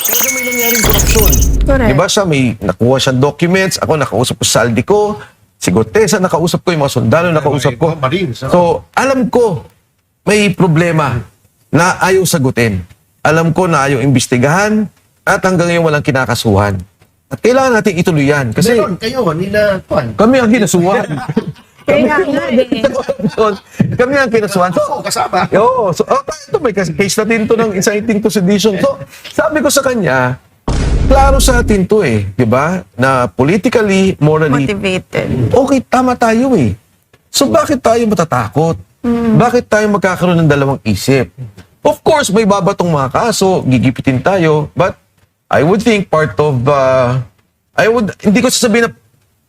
Talaga may nangyaring korupsyon. Correct. Diba siya, may nakuha siyang documents, ako nakausap ko sa saldi ko, si Gutesa nakausap ko, yung mga sundalo nakausap ko. Marines. So, alam ko, may problema na ayaw sagutin. Alam ko na ayaw imbestigahan at hanggang ngayon walang kinakasuhan. At kailangan natin ituloy yan. Kasi Meron kayo, nila, Juan. kami ang kinasuhan. Kaya nga eh. Kami ang kinasuhan. So, Oo, kasama. yo, so, ito may case natin to ng inciting to sedition. So, sabi ko sa kanya, klaro sa atin to di ba? Na politically, morally, Motivated. okay, tama tayo So, bakit tayo matatakot? Bakit tayo magkakaroon ng dalawang isip? Of course, may babatong mga kaso, gigipitin tayo, but I would think part of, hindi ko sasabihin na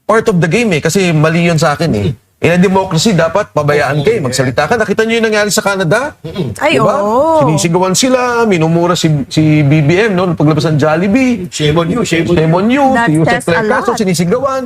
part of the game kasi mali yun sa akin In a democracy, dapat pabayaan kayo, magsalita ka. Nakita niyo yung nangyari sa Canada? Ay, Diba? oo. Sinisigawan sila, minumura si BBM, no? Paglabas ng Jollibee. Shame on you, shame on you. Shame on you. That Si Yusek says a Precaso, lot. sinisigawan.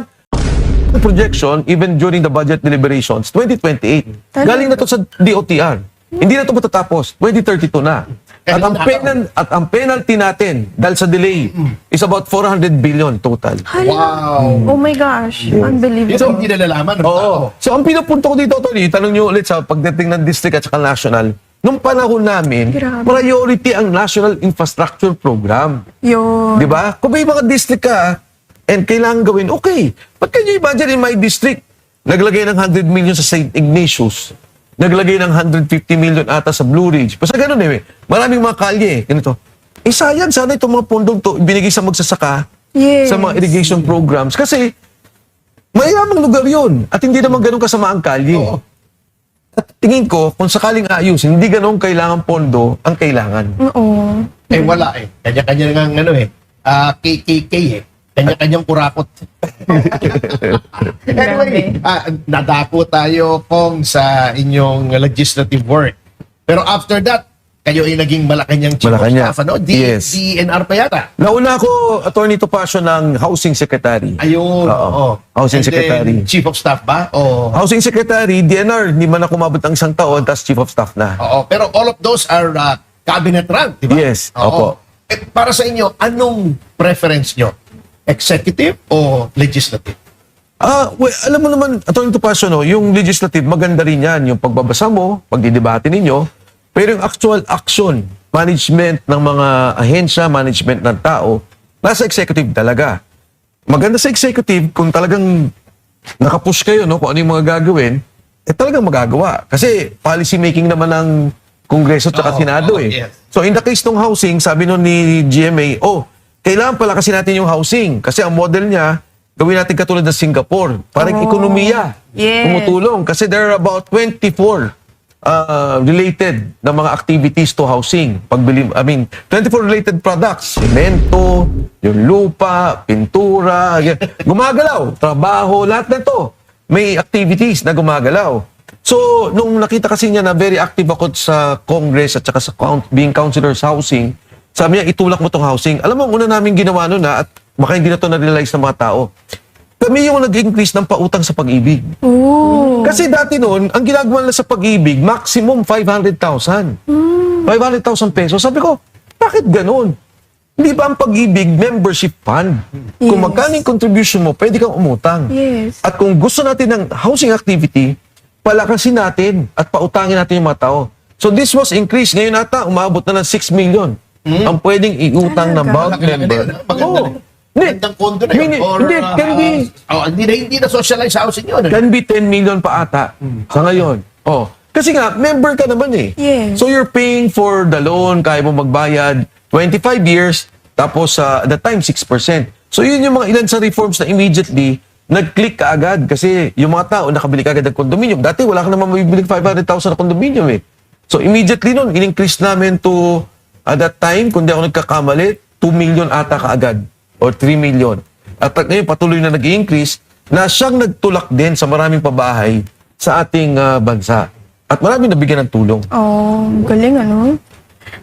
Projection, even during the budget deliberations, 2028. Galing na to sa DOTR. Hindi na to matatapos. 2032 na. At ang penalty natin dahil sa delay is about 400 billion total. Hala. Wow. Oh my gosh. Unbelievable. Ito hindi nalalaman. Oo. So ang pinupunto ko dito, Tony, tanong nyo ulit sa pagdating ng district at saka national, nung panahon namin, Grabe. priority ang National Infrastructure Program. Yun. Di ba? Kung may mga district ka, and kailangan gawin, okay. But can you imagine in my district, naglagay ng 100 million sa St. Ignatius, naglagay ng 150 million ata sa Blue Ridge. Basta ganun maraming mga kalye, ganito. Sayang, sana itong mga pondong to, binigay sa magsasaka, Yes. sa mga irrigation programs. Kasi, mayamang lugar yun. At hindi naman ganun kasama ang kalye. Oo. At tingin ko, kung sakaling ayusin, hindi ganun kailangan pondo ang kailangan. Oo. Wala Kanya-kanya nga KKK Kanya-kanyang kurakot. Anyway, nadako tayo kung sa inyong legislative work. Pero after that, kayo ay naging Malacanang Chief Malacanang. of Staff, Yes. DNR pa yata. Nauna ako, Attorney Topacio ng Housing Secretary. Ayun. Oo. Housing And then, Secretary. Chief of Staff ba? O, Housing Secretary, DNR, hindi man ako umabot ng isang taon, tapos Chief of Staff na. oo. Pero all of those are cabinet rank, di ba? Yes, Oo. opo. Para sa inyo, anong preference nyo? Executive o legislative? Alam mo naman, Attorney Topacio, yung legislative, maganda rin yan. Yung pagbabasa mo, pagdidebate ninyo, pero yung actual action, management ng mga ahensya, management ng tao, nasa executive talaga. Maganda sa executive kung talagang nakapush kayo, kung ano yung mga gagawin, talagang magagawa. Kasi policy making naman ng Kongreso at Senado yes. So in the case ng housing, sabi nun ni GMA, kailangan pala kasi natin yung housing. Kasi ang model niya, gawin natin katulad ng Singapore. Parang ekonomiya. Yes. Tumutulong. Kasi there are about 24 related na mga activities to housing. 24 related products. Semento, yung lupa, pintura, gumagalaw, trabaho, lahat na to. May activities na gumagalaw. So, nung nakita kasi niya na very active ako sa Congress at saka sa being councilor sa housing, sabi niya, itulak mo tong housing. Alam mo, ang una namin ginawa nun at baka hindi na to na-realize ng mga tao. Kami yung nag-increase ng pautang sa pag-ibig. Oo. Kasi dati noon, ang ginagawa nila sa pag-ibig, maximum 500,000. 500,000 pesos. Sabi ko, bakit ganun? Hindi ba ang pag-ibig membership fund? Kung Yes. magkano yung contribution mo, pwede kang umutang. Yes. At kung gusto natin ng housing activity, palakasin natin at pautangin natin yung mga tao. So this was increased. Ngayon ata, umabot na ng 6 million. Ang pwedeng iutang ng bawat Malaki na member. yun, Maganda Oo. na. Magandang kondo na yun. Hindi, Or, hindi, can be, hindi na socialize housing yun. can be 10 million pa ata sa ngayon. Kasi nga, member ka naman Yes. So you're paying for the loan, kaya mo magbayad, 25 years, tapos at that time, 6%. So yun yung mga ilan sa reforms na immediately, nag-click ka agad kasi yung mga tao nakabili ka agad ng condominium. Dati wala ka naman mabibili 500,000 na condominium So immediately nun, in-increase namin to, at that time, kung di ako nagkakamali, 2 million ata kaagad or 3 million. At ngayon patuloy na nag-i-increase na siyang nagtulak din sa maraming pabahay sa ating bansa. At maraming nabigyan ng tulong. Galing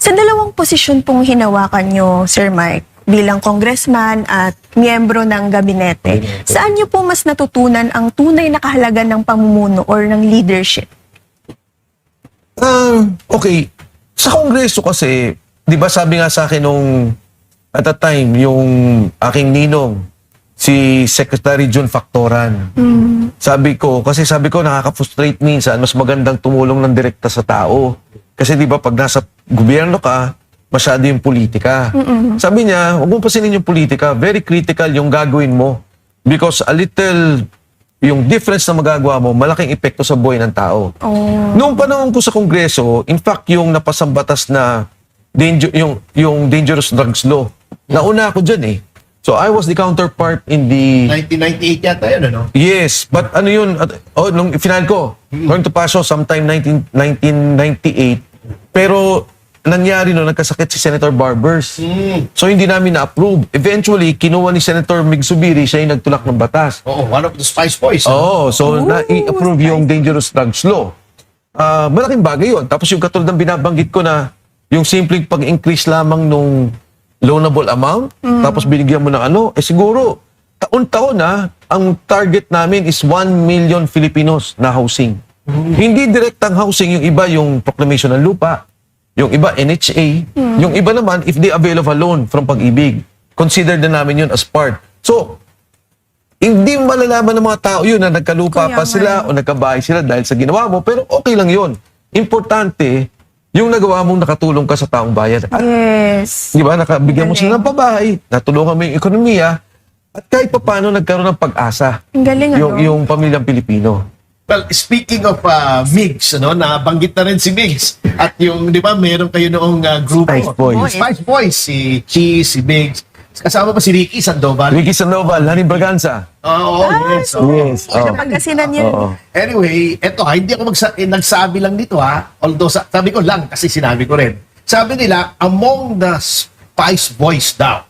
Sa dalawang posisyon pong hinawakan nyo, Sir Mike, bilang congressman at miyembro ng gabinete, saan nyo po mas natutunan ang tunay na kahalagan ng pamumuno or ng leadership? Okay. Sa Kongreso kasi, di ba sabi nga sa akin nung at that time, yung aking ninong, si Secretary Jun Factoran. Sabi ko, nakaka-frustrate minsan, mas magandang tumulong ng direkta sa tao. Kasi di ba, pag nasa gobyerno ka, masyado yung politika. Sabi niya, huwag mong pasinin yung politika, very critical yung gagawin mo. Because a little, yung difference na magagawa mo, malaking epekto sa buhay ng tao. Noong panahon ko sa Kongreso, in fact, yung napasang batas na yung dangerous drugs law, nauna ako dyan eh. So I was the counterpart in the... 1998 yata yun, ano? Yes, but ano yun, nung final ko, going to paso sometime 1998, pero nangyari no, nagkasakit si Senator Barbers. So hindi namin na-approve. Eventually, kinuha ni Senator Mig Zubiri, siya yung nagtulak ng batas. Oo, one of the Spice Boys. So na-i-approve yung dangerous drugs law. Malaking bagay yun. Tapos yung katulad ng binabanggit ko na yung simpleng pag-increase lamang nung loanable amount, tapos binigyan mo ng siguro, taon-taon ang target namin is 1 million Filipinos na housing. Hindi direktang housing, yung iba yung proclamation ng lupa, yung iba NHA, yung iba naman if they avail of a loan from Pag-ibig. Consider na namin yun as part. So, hindi malalaman ng mga tao yun na nagkalupa pa sila o nagkabahay sila dahil sa ginawa mo, pero okay lang yun. Importante, yung nagawa mong nakatulong ka sa taong bayan. At, Yes. di ba, nakabigyan mo sila ng pabahay, natulungan mo yung ekonomiya, at kahit paano nagkaroon ng pag-asa Ang galing, yung pamilyang Pilipino. Well, speaking of Migs, nabanggit na rin si Migs. At yung, di ba, meron kayo noong grupo. Spice Boys. Spice Boys, si Cheese, si Migs. Kasama pa si Ricky Sandoval. Ricky Sandoval, Lani Braganza. Oo, yes. Yes. Napagkasinan yun. Anyway, eto hindi ako nagsabi lang nito Although sabi ko lang kasi sinabi ko rin. Sabi nila, among the Spice Boys daw,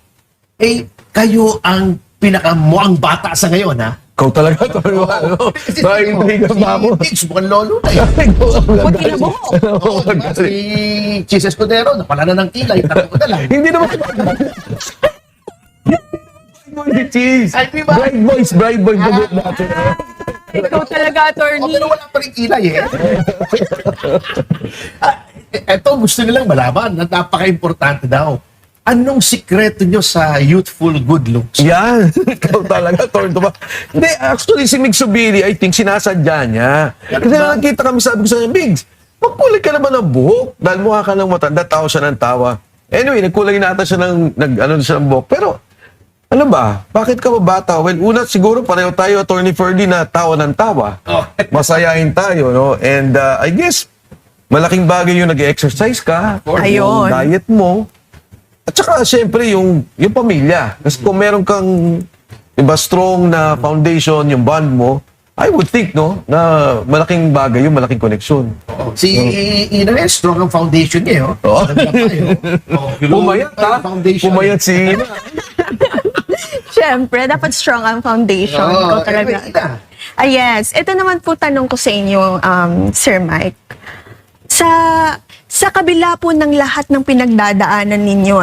kayo ang pinakamuang bata sa ngayon Ikaw talaga, Toro. Bakit hindi ka ba ako? Si Migs, mukhang lolo na Puti na buhok. Diba? Si Cheese Escudero, napala na ng kilay. Tako na lang. Hindi naman. Boy, cheese. Ay, di ba? Bride boys, bagot natin. Ikaw talaga, attorney. Pero wala pa rin kilay Eto, gusto nilang malaman na napaka-importante daw. Anong sikreto nyo sa youthful good looks? Yan. Ikaw talaga, Torto ba? Hindi, actually, si Mig Zubiri, I think, sinasadya niya. Kasi nakikita kami, sabi ko sa kanya, Migs, magkulay ka naman ng buhok. Dahil mukha ka ng matanda, tawa siya ng tawa. Anyway, nagkulay nata siya ng, siya ng buhok. Pero, ano ba? Bakit ka ba bata? Well, una, siguro, pareho tayo, Attorney Ferdy, na tawa ng tawa. Masayahin tayo, no? And I guess, malaking bagay yung nag-exercise ka. Ayun. Yung diet mo. At saka, syempre, yung pamilya. Kasi kung meron kang, diba, strong na foundation, yung bond mo, I would think, no, na malaking bagay yung malaking connection. Si Ina, strong ang foundation niya, Oo. Pumayat, Pumayat si Ina. Siyempre, dapat strong ang foundation. Ikaw talaga. Yes. Ito naman po tanong ko sa inyo, Sir Mike. Sa kabila po ng lahat ng pinagdadaanan ninyo,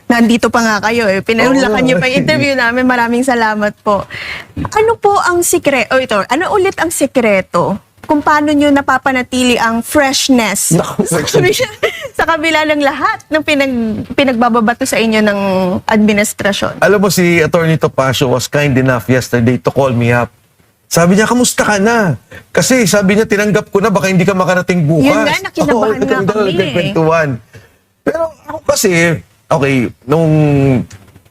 nandito pa nga kayo pinahulakan niyo pa yung interview namin. Maraming salamat po. Ano po ang sikreto? Ano ulit ang sikreto kung paano nyo napapanatili ang freshness sa kabila ng lahat ng pinagbababato sa inyo ng administrasyon? Alam mo, si Attorney Topacio was kind enough yesterday to call me up. Sabi niya, kamusta ka na? Kasi sabi niya, tinanggap ko na, baka hindi ka makarating bukas. Yun nga, nakinabahan nga kami. Pero ako kasi, okay, nung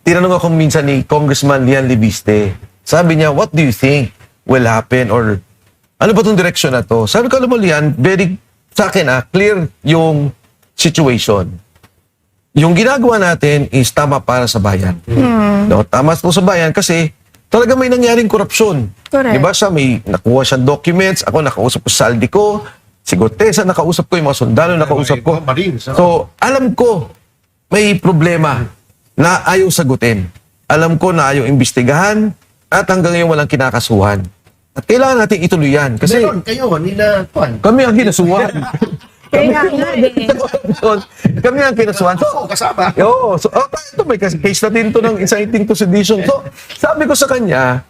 tinanong ako minsan ni Congressman Lian Libiste, sabi niya, what do you think will happen? Or ano ba itong direksyon na to? Sabi ko, alam mo, Lian, very, sa akin clear yung situation. Yung ginagawa natin is tama para sa bayan. No, tama po sa bayan kasi talaga may nangyaring korupsyon. Correct. Diba siya, may nakuha siyang documents, ako nakausap ko sa saldi ko, si Gutesa nakausap ko, yung mga sundalo nakausap ko. So, alam ko, may problema na ayaw sagutin. Alam ko na ayaw imbestigahan at hanggang ngayon walang kinakasuhan. At kailangan natin ituloy yan. Kasi Meron kayo, nila, kami ang kinasuhan. Kaya nga Kami ang kinasuhan. So, kasama. so ito may case na din to ng inciting to sedition. So, sabi ko sa kanya,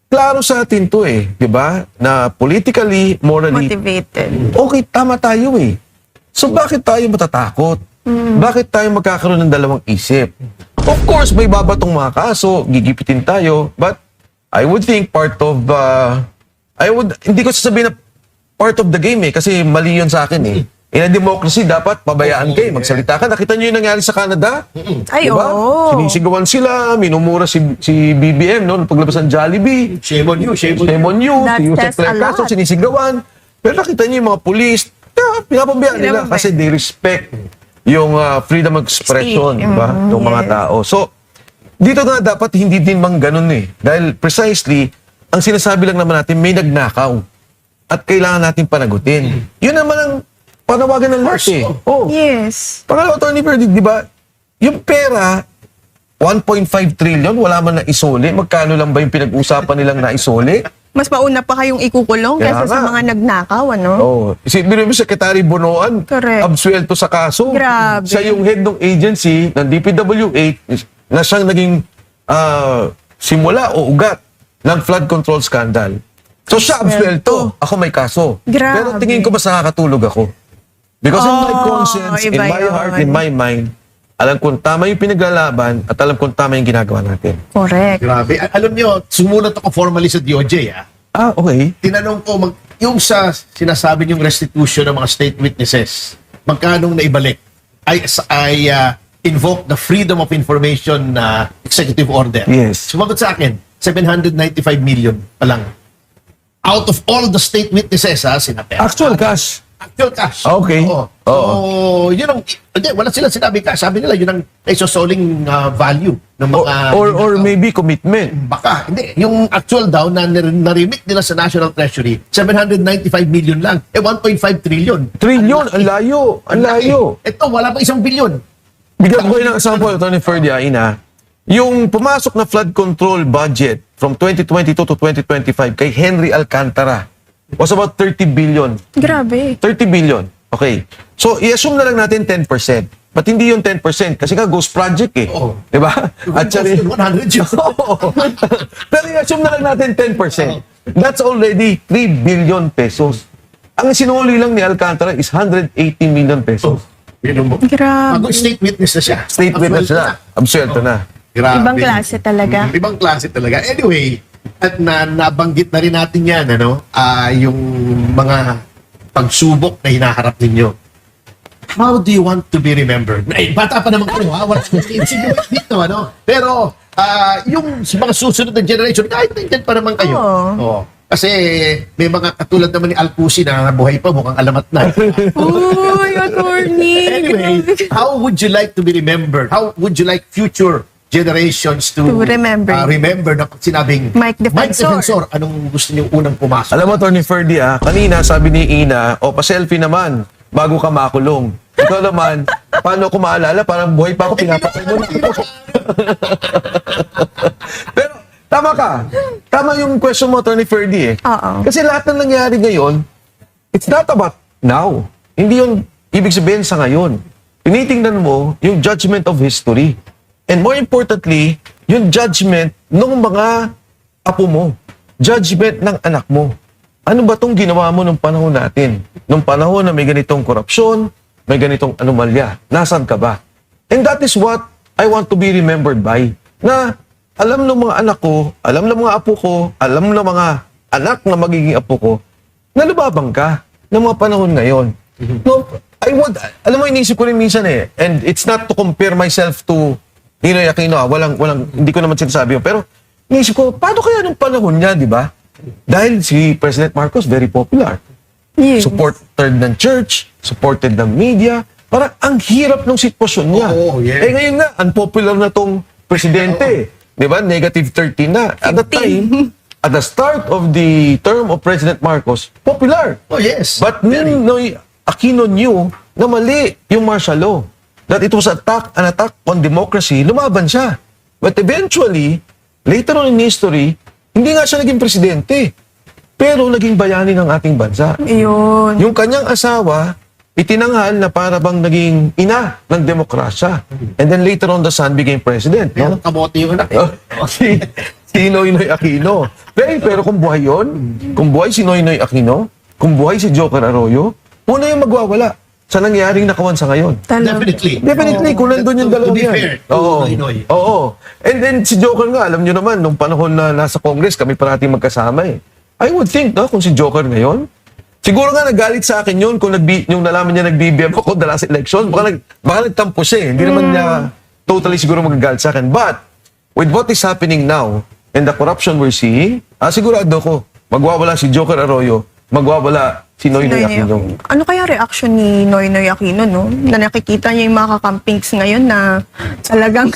klaro sa atin to di ba? Na politically, morally, motivated. okay, tama tayo So, bakit tayo matatakot? Bakit tayo magkakaroon ng dalawang isip? Of course, may babatong mga kaso, gigipitin tayo, but I would think part of, hindi ko sasabihin na part of the game kasi mali yun sa akin In a democracy, dapat pabayaan kayo, magsalita ka. Nakita niyo yung nangyari sa Canada? Ay, Diba? oo. Sinisigawan sila, minumura si BBM, no? Paglabas ng Jollibee. Shame on you, shame on you. Shame on you. That Si Yusek says a Lecasio, lot. sinisigawan. Pero nakita niyo yung mga police, pinapabayaan nila Pinapabayaan. kasi they respect yung freedom of expression, Speak. diba? Ng mga Yes. tao. So, dito nga dapat hindi din mang ganun Dahil precisely, ang sinasabi lang naman natin, may nagnakaw. At kailangan natin panagutin. Yun naman ang panawagan ng lahat Oh. Yes. Pangalawa, Attorney Ferdy, di ba, yung pera, 1.5 trillion, wala man na isole. Magkano lang ba yung pinag-usapan nilang na isole? Mas mauna pa kayong ikukulong Kaya kaysa sa nga. mga nagnakaw, ano? Oh, isipin mo Secretary Bonoan, Correct. absuelto sa kaso. Grabe. Siya yung head ng agency ng DPWH na siyang naging simula o ugat ng flood control scandal. So siya absuelto, ako may kaso. Grabe. Pero tingin ko mas nakakatulog ako. Because in my conscience, in iba my yun. heart, in my mind, alam kong tama yung pinaglalaban at alam kong tama yung ginagawa natin. Correct. Grabe. Alam niyo, sumunod ako formally sa DOJ, Okay. Tinanong ko, yung sa sinasabi niyong restitution ng mga state witnesses, magkanong naibalik? I invoke the Freedom of Information Executive Order. Yes. Sumagot sa akin, 795 million pa lang. Out of all the state witnesses, sinabi. Actual cash. Actual cash. Okay. Oo. Oo. So, yun ang, hindi, wala sila sinabi cash. Sabi nila, yun ang isosoling value ng mga... Or maybe commitment. Baka, hindi. Yung actual daw na narimit nila sa National Treasury, 795 million lang. 1.5 trillion. Trillion, ang layo. Ang layo. Ito, wala pa 1 billion. Bigyan ko kayo ng example, Attorney Ferdy, yung pumasok na flood control budget from 2022 to 2025 kay Henry Alcantara was about 30 billion. Grabe. 30 billion. Okay. So, i-assume na lang natin 10%. But hindi yung 10% kasi nga ghost project Oo. Diba? At siya rin- 100 yun. Oo. Pero i-assume na lang natin 10%. That's already 3 billion pesos. Ang sinuli lang ni Alcantara is 180 million pesos. Yun mo. Grabe. Bago state witness na siya. State witness na. Absuelto na. Grabe. Ibang klase talaga. Ibang klase talaga. Anyway, at nabanggit na rin natin yan, yung mga pagsubok na hinaharap ninyo. How do you want to be remembered? Ay, bata pa naman kayo, Wala siguro dito, Pero, yung mga susunod na generation, kahit nandiyan pa naman kayo. Oo. Oo. Kasi may mga katulad naman ni Alcusi na buhay pa, mukhang alamat na. Uy, attorney. Anyway, how would you like to be remembered? How would you like future generations to remember. remember na sinabing Mike Defensor. Anong gusto niyo unang pumasok? Alam mo, Attorney Ferdy, kanina sabi ni Ina, pa-selfie naman bago ka makulong. Ikaw naman, paano ko maalala? Parang buhay pa ako, pinapatay mo na ako. Pero, tama ka. Tama yung question mo, Attorney Ferdy Oo. Kasi lahat ng nangyari ngayon, it's not about now. Hindi yun ibig sabihin sa ngayon. Tinitingnan mo yung judgment of history. And more importantly, yung judgment ng mga apo mo. Judgment ng anak mo. Ano ba tong ginawa mo nung panahon natin? Nung panahon na may ganitong korupsyon, may ganitong anomalya. Nasaan ka ba? And that is what I want to be remembered by. Na alam ng mga anak ko, alam ng mga apo ko, alam ng mga anak na magiging apo ko, na lumabang ka ng mga panahon ngayon. No, alam mo, inisip ko rin minsan and it's not to compare myself to Ninoy Aquino, hindi ko naman sinasabi yun. Pero, inisip ko, paano kaya nung panahon niya, di ba? Dahil si President Marcos, very popular. Yes. Supported ng church, supported ng media. Parang ang hirap ng sitwasyon niya. Oo, yeah. Ngayon nga, unpopular na tong presidente. Di ba? Negative 13 na. At the time, at the start of the term of President Marcos, popular. Oh, yes. But Ninoy Aquino knew na mali yung martial law. That it was an attack on democracy, lumaban siya. But eventually, later on in history, hindi nga siya naging presidente. Pero naging bayani ng ating bansa. Yun. Yung kanyang asawa, itinanghal na para bang naging ina ng demokrasya. And then later on, the son became president. Pero No? kamote yung anak si Noynoy Aquino. Pero kung buhay yun, kung buhay si Noynoy Aquino, kung buhay si Joker Arroyo, una yung magwawala. sa nangyaring nakawan sa ngayon. Talaga. Definitely, kung nandun yung To dalawa be yan. fair, to Noynoy. Oo. And then si Joker nga, alam nyo naman, nung panahon na nasa Congress, kami parati magkasama eh. I would think, no, kung si Joker ngayon, siguro nga nagalit sa akin yun kung yung nalaman niya nag-BBM ako the last election. Baka nagtampo siya eh. Hindi naman niya totally siguro magagalit sa akin. But, with what is happening now, and the corruption we're seeing, sigurado ko, magwawala si Joker Arroyo, magwawala si Noynoy Aquino. Ano kaya reaction ni Noynoy Aquino, no? Na nakikita niya yung mga kakampings ngayon na talagang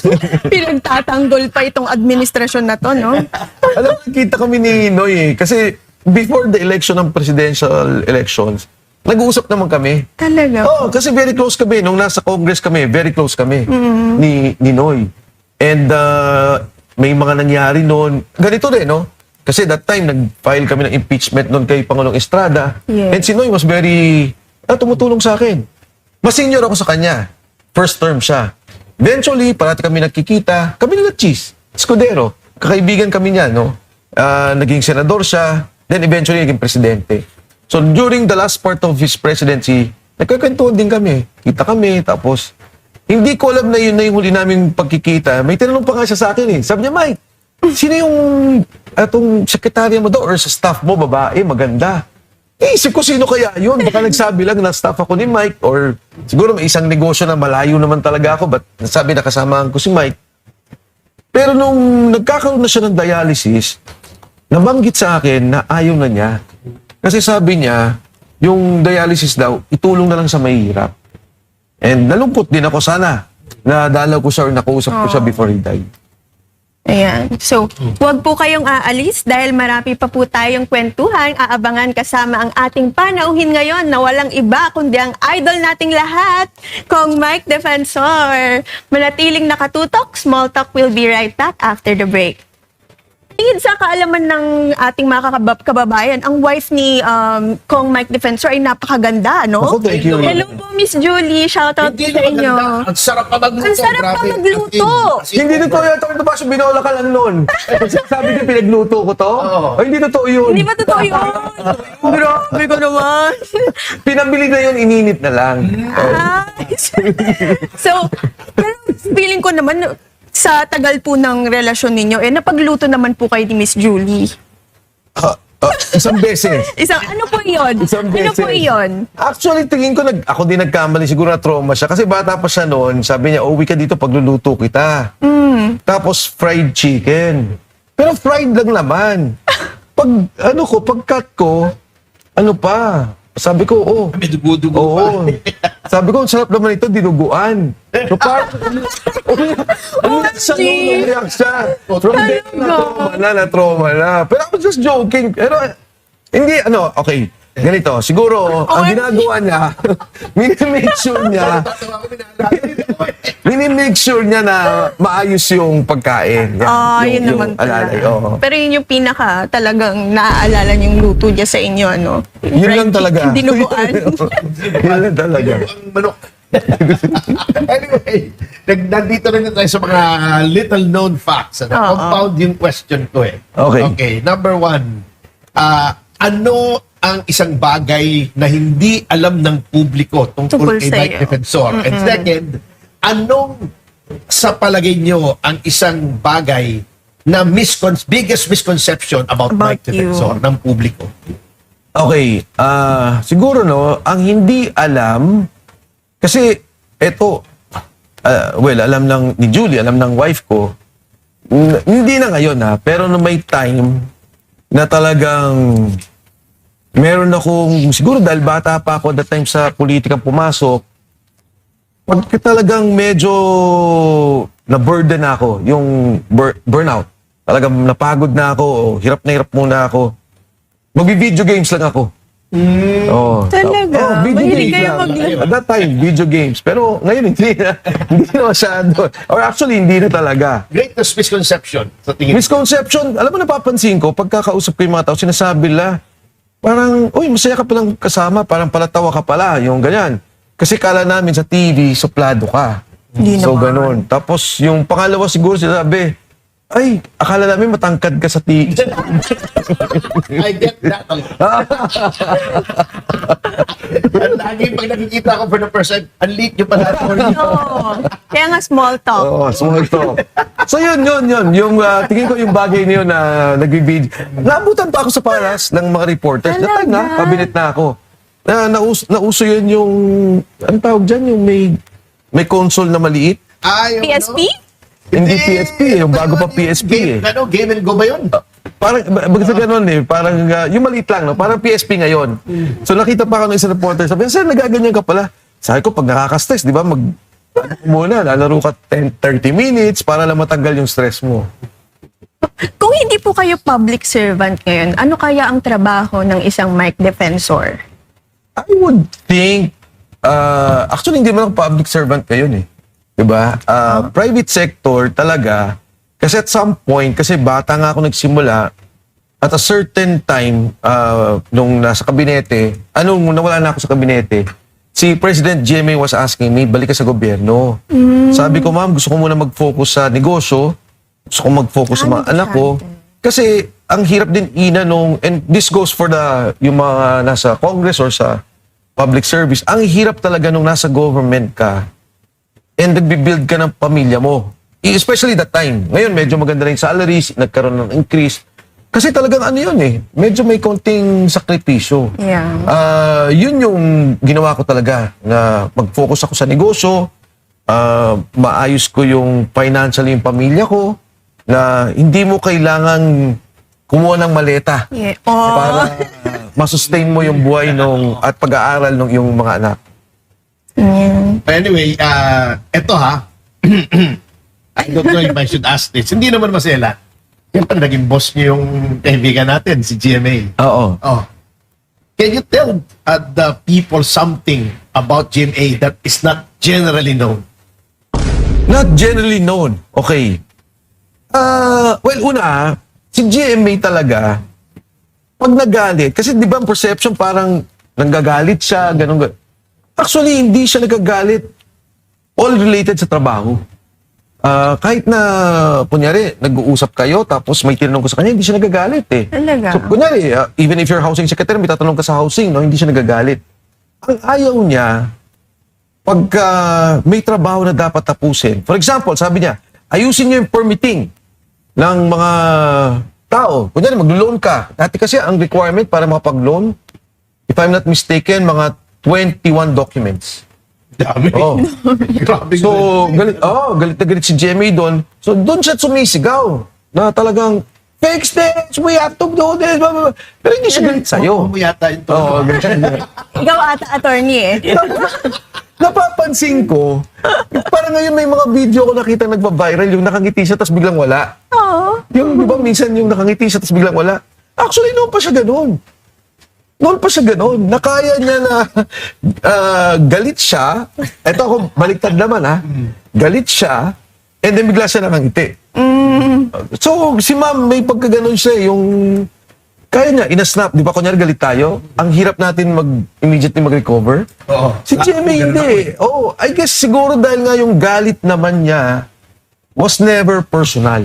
pinagtatanggol pa itong administrasyon na to, no? Alam mo, nakita kami ni Noy eh. Kasi before the election ng presidential elections, nag-uusap naman kami. Talaga. Oo, kasi very close kami. Nung nasa Congress kami, very close kami ni Noy. And may mga nangyari noon. Ganito rin, no? Kasi that time, nag-file kami ng impeachment noon kay Pangulong Estrada. Yes. And si Noy was very, tumutulong sa akin. Mas senior ako sa kanya. First term siya. Eventually, parati kami nagkikita. Kami nila Cheese, Escudero. Kakaibigan kami niya, no? Naging senador siya. Then eventually, naging presidente. So during the last part of his presidency, nagkakwentuhan din kami. Kita kami, tapos hindi ko alam na yun na yung huli naming pagkikita. May tinanong pa nga siya sa akin eh. Sabi niya, Mike, sino yung atong sekretarya mo daw or sa staff mo, babae, maganda? Isip ko sino kaya yun. Baka nagsabi lang na staff ako ni Mike or siguro may isang negosyo na malayo naman talaga ako but nasabi na kasamahan ko si Mike. Pero nung nagkakaroon na siya ng dialysis, nabanggit sa akin na ayaw na niya. Kasi sabi niya, yung dialysis daw, itulong na lang sa mahihirap. And nalungkot din ako sana na dalaw ko siya or nakausap ko siya before he died. Ayan. So, huwag po kayong aalis dahil marami pa po tayong kwentuhan. Aabangan kasama ang ating panauhin ngayon na walang iba kundi ang idol nating lahat, Kong Mike Defensor. Manatiling nakatutok. Small Talk will be right back after the break. Tingin sa kaalaman ng ating mga kababayan, ang wife ni Kong Mike Defensor ay napakaganda, no? Ako, thank you. Hello po, Miss Julie. Shoutout po Hindi sa na inyo. maganda. Ang sarap pa magluto. Ang sarap pa grabe. magluto. As in, Hindi totoo yun. Ito ba siya binola ka lang nun? Sabi ko, pinagluto ko to? Oo. Ay, hindi totoo yun. Hindi ba totoo yun? Grabe ko naman. Pinabili na yun, ininit na lang. Ah. So, pero feeling ko naman, sa tagal po ng relasyon ninyo, napagluto naman po kayo ni Miss Julie. Isang beses. Ano po yun? Isang Ano beses. po yun? Actually, tingin ko, ako din nagkamali. Siguro na trauma siya. Kasi bata pa siya noon, sabi niya, uwi ka dito, pagluluto kita. Tapos, fried chicken. Pero fried lang naman. Pag-cut ko, ano pa? Sabi ko, May dugo-dugo pa. Oo. Sabi ko, ang sarap naman ito, dinuguan. So, parang, umiyak siya. From there, na-trauma na. Pero I was just joking. Pero, hindi, okay. Ganito, siguro, ang ginagawa niya, minimake sure niya na maayos yung pagkain. Yun naman alalay, pala. oo. Pero yun yung pinaka talagang naaalala niyong luto niya sa inyo, ano? Yun Fried lang talaga. chicken, dinuguan. Yun lang talaga. Ang manok. Anyway, nandito rin tayo sa mga little-known facts. Compound yung question ko eh. Okay. Number one, ano ang isang bagay na hindi alam ng publiko Tungkol tungkol kay sa'yo. Mike Defensor? And second, anong sa palagay nyo ang isang bagay na biggest misconception about Mike you. Defensor ng publiko? Okay, siguro ang hindi alam, kasi eto, alam lang ni Julie, alam ng wife ko, hindi na ngayon pero no may time na talagang meron akong, siguro dahil bata pa ako that time sa politikang pumasok, pag talagang medyo na-burden ako, yung burnout, talagang napagod na ako, hirap na hirap muna ako, magbi-video games lang ako. Talaga? Video Mahilig games kayo lang. maglaro? At that time, video games. Pero ngayon, hindi na masyado. Or actually, hindi na talaga. Greatest misconception sa tingin mo? Misconception, alam mo, napapansin ko, pagkakausap ko yung mga tao, sinasabi nila, parang, uy, masaya ka palang kasama, parang palatawa ka pala, yung ganyan. Kasi kala namin sa TV, suplado ka. Hindi So, naman. ganun. Tapos, yung pangalawa siguro sinasabi, Ay, akala namin matangkad ka sa I get that. Lagi pag nakikita ko for the first time, ang liit nyo pala. Oo. Kaya nga small talk. Oo, small talk. So yun. Yung tingin ko yung bagay na yun na nagbibid. Naabutan pa ako sa paras ng mga reporters. That time na, Talaga? kabinet na ako. Nauso yun yung, anong tawag dyan? Yung may console na maliit. Ay, PSP? Hindi PSP, yung bago pa PSP eh. Game and go ba yun? Parang, basta ganun eh. Parang, yung maliit lang, no? Parang PSP ngayon. So nakita pa ako ng isang reporter, sabi, sir, nagaganyan ka pala. Sabi ko, pag nakaka-stress, di ba, muna, lalaro ka 30 minutes para lang matanggal yung stress mo. Kung hindi po kayo public servant ngayon, ano kaya ang trabaho ng isang mic defensor? I would think, actually, hindi man ako public servant ngayon eh. Diba? Private sector talaga, kasi at some point, kasi bata nga ako nagsimula, at a certain time, nung nasa kabinete, nung nawala na ako sa kabinete, si President GMA was asking me, balik ka sa gobyerno. Sabi ko, ma'am, gusto ko muna mag-focus sa negosyo, gusto ko mag-focus sa mga anak ko, kasi ang hirap din and this goes for yung mga nasa Congress or sa public service, ang hirap talaga nung nasa government ka, and nagbi-build ka ng pamilya mo. Especially that time. Ngayon, medyo maganda na yung salaries, nagkaroon ng increase. Kasi talagang yun eh, medyo may konting sakripisyo. Yeah. Yun yung ginawa ko talaga, na mag-focus ako sa negosyo, maayos ko yung financially yung pamilya ko, na hindi mo kailangan kumuha ng maleta Yeah. para masustain mo yung buhay at pag-aaral ng yung mga anak. Anyway, eto ha. I don't know if I should ask this. Hindi naman masela. Siyempre, naging boss niyo yung kaibigan natin, si GMA. Oo. Oh. Can you tell the people something about GMA that is not generally known? Not generally known. Okay. Well, una, si GMA talaga, pag nagalit, kasi di ba ang perception parang nanggagalit siya, ganun. Actually, hindi siya nagagalit. All related sa trabaho. Kahit na, kunyari, nag-uusap kayo, tapos may tinanong ko sa kanya, hindi siya nagagalit eh. Talaga? So, kunyari, even if you're housing secretary, may tatanong ka sa housing, no, hindi siya nagagalit. Ang ayaw niya, pagka may trabaho na dapat tapusin. For example, sabi niya, ayusin niyo yung permitting ng mga tao. Kunyari, mag-loan ka. Dati kasi ang requirement para makapag-loan, if I'm not mistaken, mga 21 documents. Dami. Oh. Grabe. So, galit na galit si Jemmy doon. So, doon siya sumisigaw na talagang, fix this, we have to do this, blah, blah, blah. Pero hindi siya galit sa'yo. Mo yata yung Oo, ganyan. Ikaw ata attorney eh. Napapansin ko, parang ngayon may mga video ko nakita nagpa-viral, yung nakangiti siya tapos biglang wala. Oo. Yung, di ba, minsan yung nakangiti siya tapos biglang wala. Actually, noon pa siya ganun. Nakaya niya na galit siya. Ito ako, baliktad naman ha. Galit siya, and then bigla siya nakangiti. So, si ma'am, may pagkaganon siya, yung kaya niya, ina-snap. Di ba, kunyari galit tayo, ang hirap natin immediately mag-recover. Oo. Si Jemmy hindi. Oh, I guess siguro dahil nga yung galit naman niya was never personal.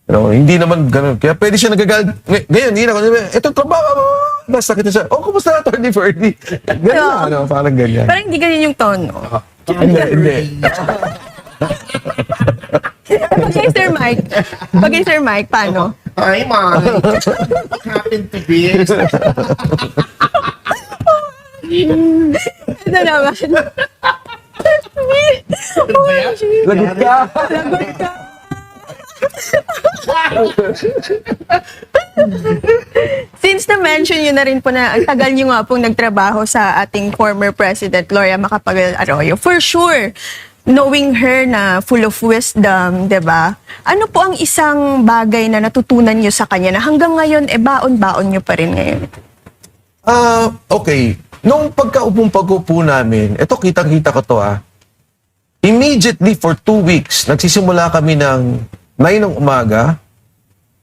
Hindi naman ganun. Kaya pwede siya nagagalit. Ngayon, hindi na. Ito, trabaho. Basta kita siya. Oh, kumusta na, Attorney Ferdy? Ganyan, parang ganyan. Parang hindi ganyan yung tono. Hindi. Pag kay Sir Mike, paano? Ay, man. What happened to this? Ito naman. Lagot ka. Since na-mention nyo na rin po na ang tagal nyo nga pong nagtrabaho sa ating former President Gloria Macapagal-Arroyo, for sure, knowing her na full of wisdom, 'di ba? Ano po ang isang bagay na natutunan nyo sa kanya na hanggang ngayon, baon-baon nyo pa rin ngayon? Okay. Nung pagkaupo namin, ito kitang-kita ko to immediately for 2 weeks, nagsisimula kami ng 9 ng umaga,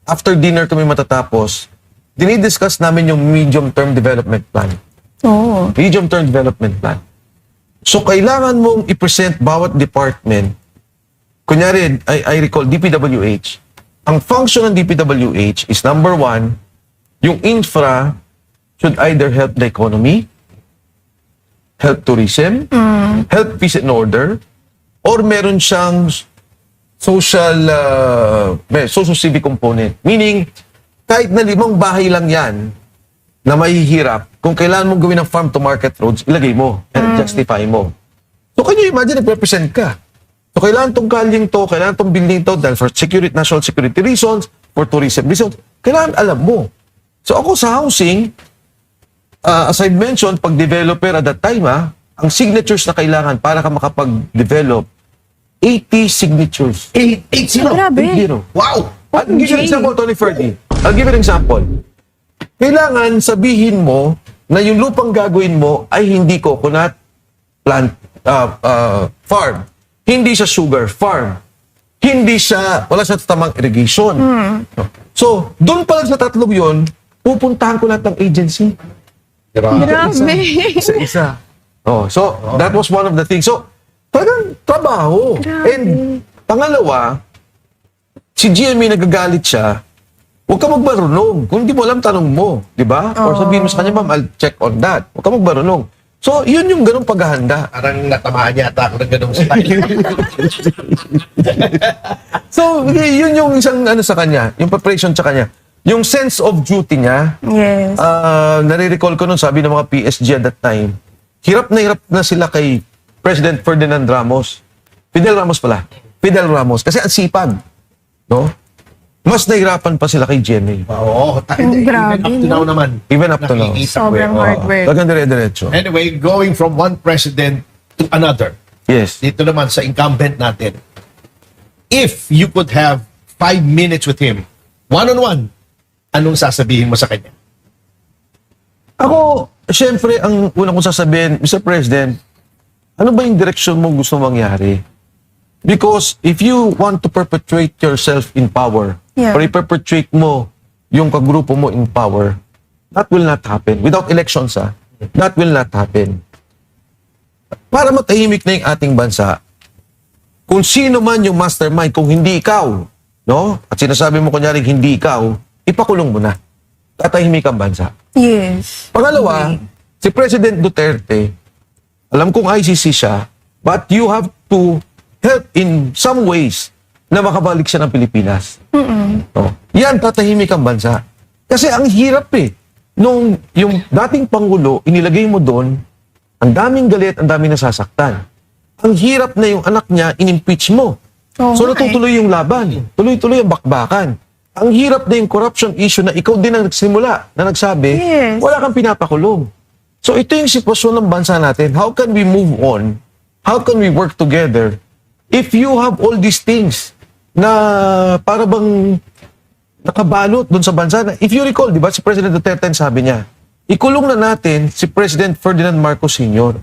after dinner kami matatapos, dinidiscuss namin yung medium-term development plan. Oo. Medium-term development plan. So, kailangan mong i-present bawat department. Kunyari, I recall, DPWH. ang function ng DPWH is number one, yung infra should either help the economy, help tourism, help peace and order, or meron siyang social civic component. Meaning, kahit na 5 bahay lang yan na mahihirap, kung kailangan mong gawin ng farm to market roads, ilagay mo and justify mo. So, can you imagine, nag-represent ka? So, kailangan tong kalyeng to, kailangan tong building to, dahil for national security reasons, for tourism reasons, kailangan alam mo. So, ako sa housing, as I mentioned, pag developer at that time, ang signatures na kailangan para ka makapag-develop, 80 signatures. 8-0. Grabe. 80. Wow! I'll give you an example, Tony Ferdi. I'll give you an example. Kailangan sabihin mo na yung lupang gagawin mo ay hindi coconut plant farm. Hindi siya sugar farm. Hindi siya, wala siya tamang irrigation. So, doon pa lang sa tatlong yun, pupuntahan ko lahat ng agency. Grabe. Isa-isa. Oh, so, that was one of the things. So, talagang trabaho. Grabe. And, pangalawa, si GMA nagagalit siya, huwag ka magmarunong. Kung hindi mo alam, tanong mo. Di ba? Or sabihin mo sa kanya, ma'am, I'll check on that. Huwag ka magmarunong. So, yun yung ganung paghahanda. Parang natamaan yata ako ng ganong style. So, yun yung isang ano sa kanya, yung preparation sa kanya. Yung sense of duty niya, Yes. nare-recall ko nun, sabi ng mga PSG at that time, hirap na sila kay President Ferdinand Ramos. Fidel Ramos. Kasi ang sipag. No? Mas nahirapan pa sila kay GMA. Oo. Grabe, Even up to now naman. Even up to now. Nakikita ko Sobrang eh. hard work. Talagang dire-diretso. Anyway, going from one president to another. Yes. Dito naman sa incumbent natin. If you could have 5 minutes with him, one-on-one, anong sasabihin mo sa kanya? Ako, syempre, ang unang kong sasabihin, Mr. President, ano ba yung direksyon mo gusto mangyari? Because if you want to perpetuate yourself in power, Yeah. or i-perpetuate mo yung kagrupo mo in power, that will not happen. Without elections, that will not happen. Para matahimik na yung ating bansa, kung sino man yung mastermind, kung hindi ikaw, no? At sinasabi mo kunyari hindi ikaw, ipakulong mo na. Tatahimik ang bansa. Yes. Pangalawa, si President Duterte, alam kong ICC siya, but you have to help in some ways na makabalik siya ng Pilipinas. No? Yan, tatahimik ang bansa. Kasi ang hirap nung yung dating Pangulo, inilagay mo doon, ang daming galit, ang daming nasasaktan. Ang hirap na yung anak niya, in-impeach mo. Oo So nga natutuloy yung laban. Tuloy-tuloy ang bakbakan. Ang hirap na yung corruption issue na ikaw din ang nagsimula, na nagsabi, Yes. wala kang pinapakulong. So ito yung sitwasyon ng bansa natin. How can we move on? How can we work together if you have all these things na para bang nakabalot doon sa bansa? If you recall, di ba, si President Duterte sabi niya, ikulong na natin si President Ferdinand Marcos Sr.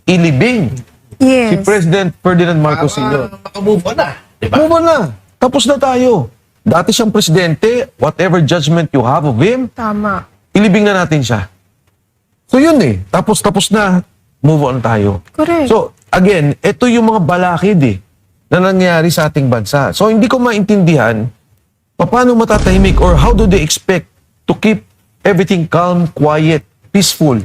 Ilibing Yes. si President Ferdinand Marcos Sr. Makamove on na. Diba? Move on na. Tapos na tayo. Dati siyang presidente, whatever judgment you have of him, Tama. ilibing na natin siya. So yun tapos na, move on tayo. Correct. So, again, ito yung mga balakid na nangyayari sa ating bansa. So, hindi ko maintindihan paano matatahimik or how do they expect to keep everything calm, quiet, peaceful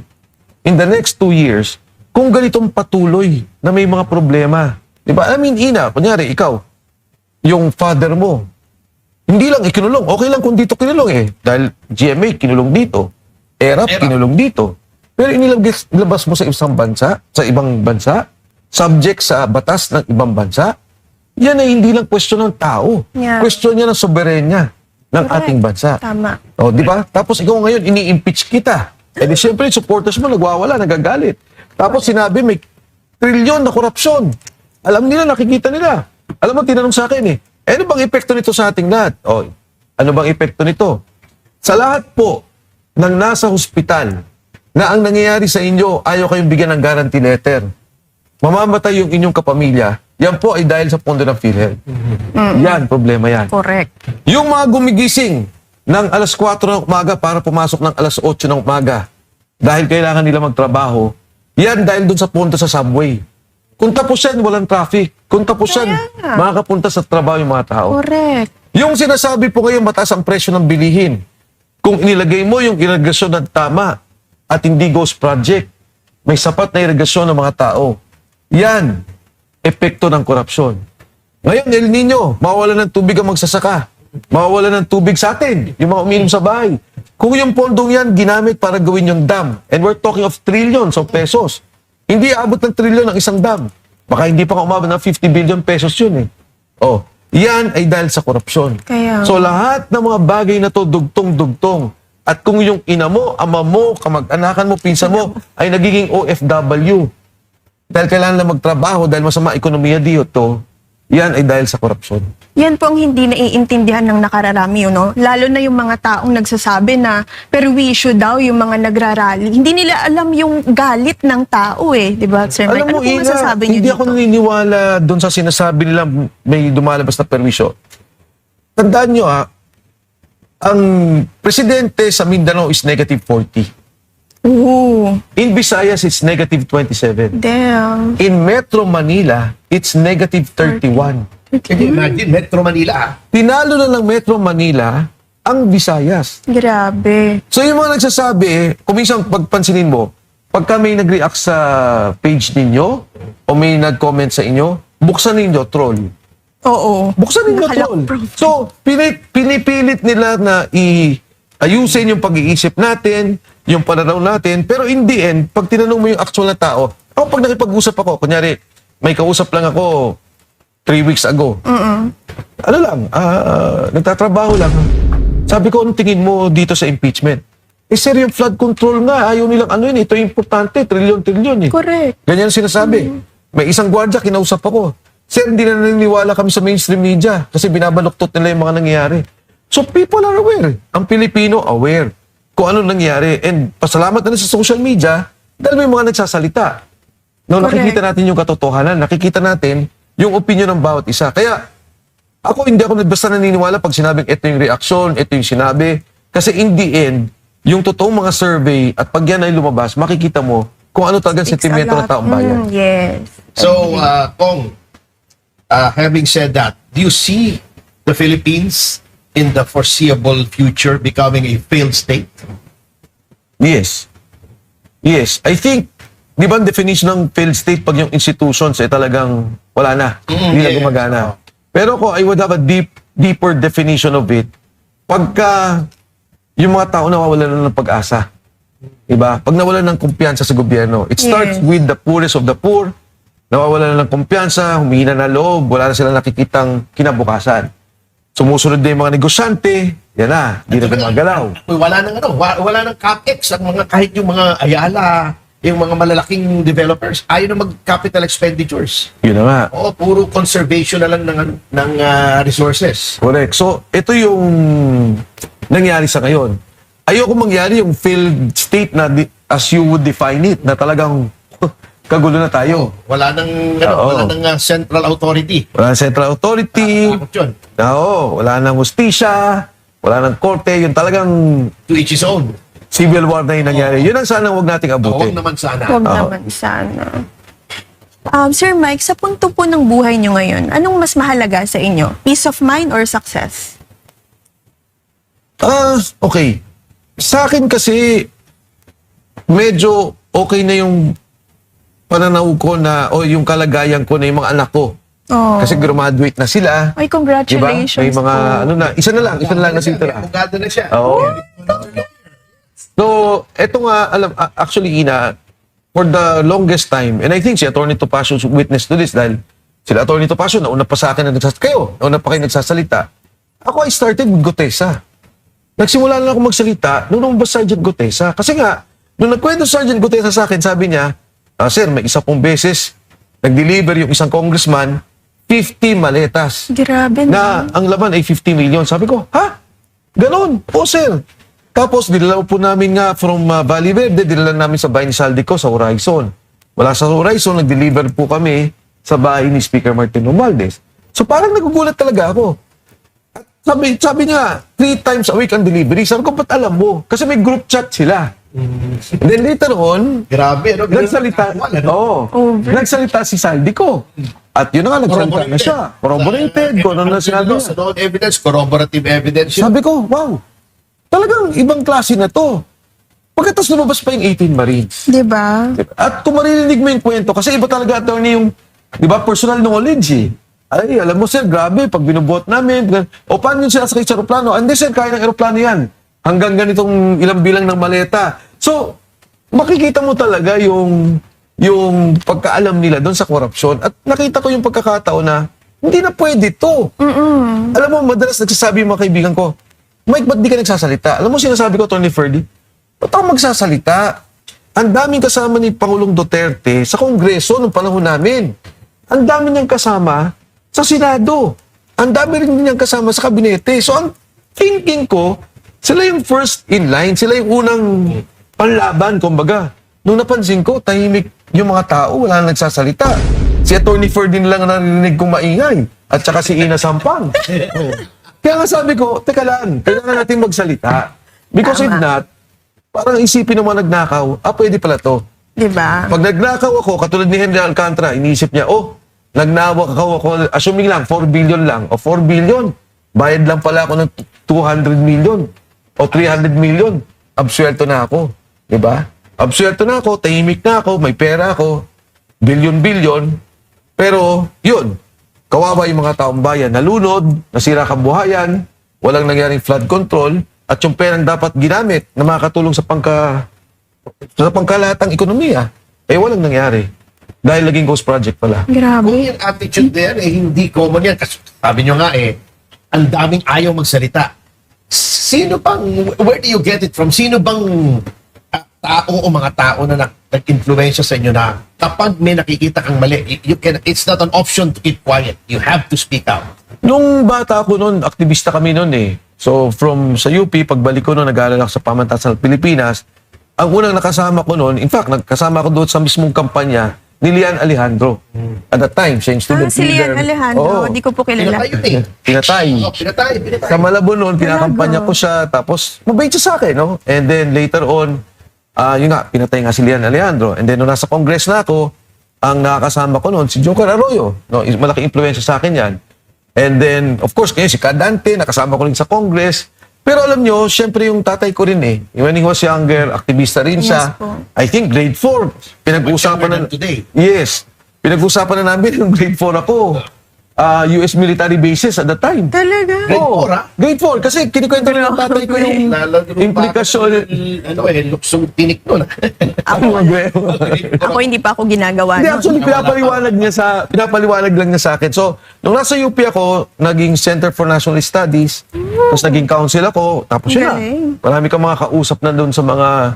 in the next 2 years kung ganitong patuloy na may mga problema. Diba? I mean, Ina, kunyari, ikaw, yung father mo, hindi lang ikinulong. Okay lang kung dito kinulong dahil GMA kinulong dito. ERAP kinulong dito. Pero inilabas mo sa ibang bansa, subject sa batas ng ibang bansa, yan ay hindi lang question ng tao. Yeah. Question niya ng soberenya ng Correct. ating bansa. Tama. O, di ba? Tapos ikaw ngayon, ini-impeach kita. Eh di syempre, supporters mo nagwawala, nagagalit. Tapos sinabi, may trilyon na korupsyon. Alam nila, nakikita nila. Alam mo, tinanong sa akin ano bang epekto nito sa ating lahat? O, ano bang epekto nito? Sa lahat po ng nasa hospital na ang nangyayari sa inyo, ayaw kayong bigyan ng guarantee letter. Mamamatay yung inyong kapamilya, yan po ay dahil sa pondo ng PhilHealth. Yan, problema yan. Correct. Yung mga gumigising ng alas 4 ng umaga para pumasok ng alas 8 ng umaga dahil kailangan nila magtrabaho, yan dahil dun sa pondo sa subway. Kung tapos yan, walang traffic. Kung tapos yan, Kaya nga. makakapunta sa trabaho yung mga tao. Correct. Yung sinasabi po ngayon, mataas ang presyo ng bilihin. Kung inilagay mo yung irigasyon ng tama at hindi ghost project, may sapat na irigasyon ng mga tao. Yan, epekto ng korupsyon. Ngayon, El Nino, mawawala ng tubig ang magsasaka. Mawawala ng tubig sa atin, yung mga uminom sa bahay. Kung yung pondong yan ginamit para gawin yung dam, and we're talking of trillions of pesos, hindi aabot ng trilyon ang isang dam. Baka hindi pa umabot ng 50 billion pesos yun eh. Oh, yan ay dahil sa korupsyon. Kaya- So lahat ng mga bagay na to dugtong-dugtong. At kung yung ina mo, ama mo, kamag-anakan mo, pinsan mo ay nagiging OFW dahil kailangan lang magtrabaho dahil masama ekonomiya dito, yan ay dahil sa korupsyon. Yan po ang hindi naiintindihan ng nakararami, no? Lalo na yung mga taong nagsasabi na perwisyo daw yung mga nagrarally. Hindi nila alam yung galit ng tao eh, di ba, Sir Mike? Alam mo, Ano po Ina, masasabi niyo hindi dito? ako naniniwala doon sa sinasabi nila may dumalabas na perwisyo. Tandaan nyo ang presidente sa Mindanao is negative 40. Ooh, In Visayas, it's negative 27. damn. In Metro Manila, it's negative 31. Can you imagine, Metro Manila, Tinalo na ng Metro Manila ang Visayas. Grabe. So yung mga nagsasabi, kung minsan pagpansinin mo, pagka may nag-react sa page ninyo o may nag-comment sa inyo, buksan ninyo troll. Oo. Buksan ninyo Nakalock troll. profile. So, pinipilit nila na ayusin yung pag-iisip natin, yung pananaw natin, pero in the end, pag tinanong mo yung actual na tao, pag nakipag-usap ako, kunyari, may kausap lang ako 3 weeks ago. Ano lang, nagtatrabaho lang. Sabi ko, anong tingin mo dito sa impeachment? Sir, yung flood control nga, ayaw nilang ano yun, ito yung importante, trilyon-trilyon eh. Correct. Ganyan sinasabi. May isang gwardiya, kinausap ako. Sir, hindi na naniniwala kami sa mainstream media kasi binabaluktot nila yung mga nangyayari. So people are aware. Ang Pilipino aware kung ano nangyayari. And pasalamat na sa social media dahil may mga nagsasalita. No, Correct. nakikita natin yung katotohanan. Nakikita natin yung opinion ng bawat isa. Kaya hindi ako basta naniniwala pag sinabing ito yung reaksyon, ito yung sinabi. Kasi in the end, yung totoong mga survey at pag yan ay lumabas, makikita mo kung ano talagang Speaks sentimento a ng lot. taong bayan. Yes. So, Kong, having said that, do you see the Philippines in the foreseeable future becoming a failed state? Yes. Yes. I think, di ba ang definition ng failed state pag yung institutions talagang wala na. Hindi na yeah. gumagana. Pero ko, I would have a deeper definition of it pagka yung mga tao nawawalan na ng pag-asa. Diba? Pag nawalan ng kumpiyansa sa gobyerno. It starts Yes. with the poorest of the poor. Nawawalan na ng kumpiyansa, humihina na loob, wala na silang nakikitang kinabukasan. Sumusunod na yung mga negosyante, yan na, hindi na gumagalaw. Wala nang wala nang capex ang mga kahit yung mga Ayala, yung mga malalaking developers, ayaw na mag-capital expenditures. Yun na nga. Oo, puro conservation na lang ng resources. Correct. So, ito yung nangyari sa ngayon. Ayoko mangyari yung failed state na as you would define it, na talagang kagulo na tayo. Wala nang Oo. wala nang central authority. Wala nang central authority, Takot yun. wala nang hustisya, wala nang korte, yung talagang To each his own. civil war na yung nangyari. Yun ang sana huwag nating Huwag abutin. naman sana. Huwag naman sana. Sir Mike, sa punto po ng buhay nyo ngayon, anong mas mahalaga sa inyo? Peace of mind or success? Okay. Sa akin kasi, medyo okay na yung pananaw ko na, o yung kalagayan ko na yung mga anak ko. Oh. Kasi graduate na sila. Ay, Diba? congratulations May mga, po. isa na lang na sitira. Abogado na siya. Oo. So, eto nga, actually, Ina, for the longest time, and I think si Atty. Topacio witness to this dahil sila Atty. Topacio, nauna pa sa akin na nauna pa kayo nagsasalita. Ako, I started with Gutesa. Nagsimula lang ako magsalita nung lumabas Sergeant Gutesa. Kasi nga, nung nagkwento si Sergeant Gutesa sa akin, sabi niya, Sir, may isa pong beses, nag-deliver yung isang congressman, 50 maletas. Grabe Na ang laman ay 50 million. Sabi ko, ha? Ganon? Po, sir. Tapos, dinala po namin nga from Valle Verde, dinala namin sa bahay ni Saldico sa Horizon. Wala sa Horizon, nag-deliver po kami sa bahay ni Speaker Martin Romualdez. So, parang nagugulat talaga ako. At sabi niya, 3 times a week ang delivery. Sabi ko, ba't alam mo? Kasi may group chat sila. And then later on, Grabe, ano? Ganun nagsalita, ang ano? Over. nagsalita si Saldico. At yun na nga, nagsalita na siya. Corroborated, kung ano na sinabi niya. Sa known evidence, corroborative evidence yun. Sabi ko, wow, talagang ibang klase na to. Pagkatapos lumabas pa yung 18 Marines. Di ba? At kung maririnig mo yung kwento, kasi iba talaga attorney yung, di ba, personal knowledge eh. Ay, alam mo sir, grabe, pag binubuhat namin, o paano yung sinasakay sa aeroplano? Hindi sir, kaya ng aeroplano yan. Hanggang ganitong ilang bilang ng maleta. So, makikita mo talaga yung pagkaalam nila doon sa korupsyon. At nakita ko yung pagkakataon na, hindi na pwede to. Alam mo, madalas nagsasabi yung mga kaibigan ko, Mike, ba't di ka nagsasalita? Alam mo, sinasabi ko, Tony Ferdy, ba't ako magsasalita? Ang daming kasama ni Pangulong Duterte sa Kongreso noong panahon namin. Ang dami niyang kasama sa Senado. Ang dami rin niyang kasama sa kabinete. So, ang thinking ko, sila yung first in line. Sila yung unang panlaban, kumbaga. Nung napansin ko, tahimik yung mga tao, wala nang nagsasalita. Si Atty. Ferdy lang ang narinig kong maingay. At saka si Ina Sampang. Kaya nga sabi ko, teka lang, kailangan natin magsalita. Because if Tama. not, parang isipin ng mga nagnakaw, pwede pala to. Di ba? Pag nagnakaw ako, katulad ni Henry Alcantara, iniisip niya, nagnakaw ako, assuming lang, 4 billion lang, o 4 billion, bayad lang pala ako ng 200 million, o 300 million, absuelto na ako. Diba? Absuelto na ako, tahimik na ako, may pera ako, billion-billion, pero yun, kawawa yung mga taong bayan, nalunod, nasira kabuhayan, walang nangyaring flood control, at yung perang dapat ginamit na makakatulong sa pangkalahatang ekonomiya, walang nangyari. Dahil naging ghost project pala. Kung Grabe. yung attitude na yan, hindi common yan. Kasi sabi nyo nga ang daming ayaw magsalita. Sino bang, where do you get it from? Sino bang tao o mga tao na nag-influensya sa inyo na kapag may nakikita kang mali, it's not an option to keep quiet. You have to speak out. Nung bata ako noon, aktivista kami noon eh. So from sa UP, pagbalik ko noon, nag-aaral ako sa Pamantasan ng Pilipinas, ang unang nakasama ko noon, in fact, nagkasama ko doon sa mismong kampanya, ni Lian Alejandro. At that time, siya yung student Si leader. Lian Alejandro, Oo. di ko po kilala. Pinatay yun Pinatay. Pinatay. Sa Malabo noon, pinakampanya ko siya, tapos mabait siya sa akin, no? And then later on, yun nga, pinatay nga si Lian Alejandro. And then nung nasa Congress na ako, ang nakakasama ko noon, si Joker Arroyo. No? Malaking influensya sa akin yan. And then, of course, ngayon si Cadante, nakasama ko rin sa Congress. Pero alam nyo, syempre yung tatay ko rin eh. When he was younger, aktivista rin siya. Yes po. I think grade 4. Pinag-uusapan Younger than today. Yes. Pinag-uusapan na namin yung grade 4 ako. US military bases at the time. Talaga? Grade Oo, 4, ah? Grade 4. Kasi kinikwento rin ng tatay ko yung implikasyon. Luksong tinik nun. Ako hindi pa ako ginagawa. Hindi, nun. actually, pinapaliwanag lang niya sa akin. So, nung nasa UP ako, naging Center for National Studies, tapos naging council ako, tapos yun na. Galing. Marami kang mga kausap na doon sa mga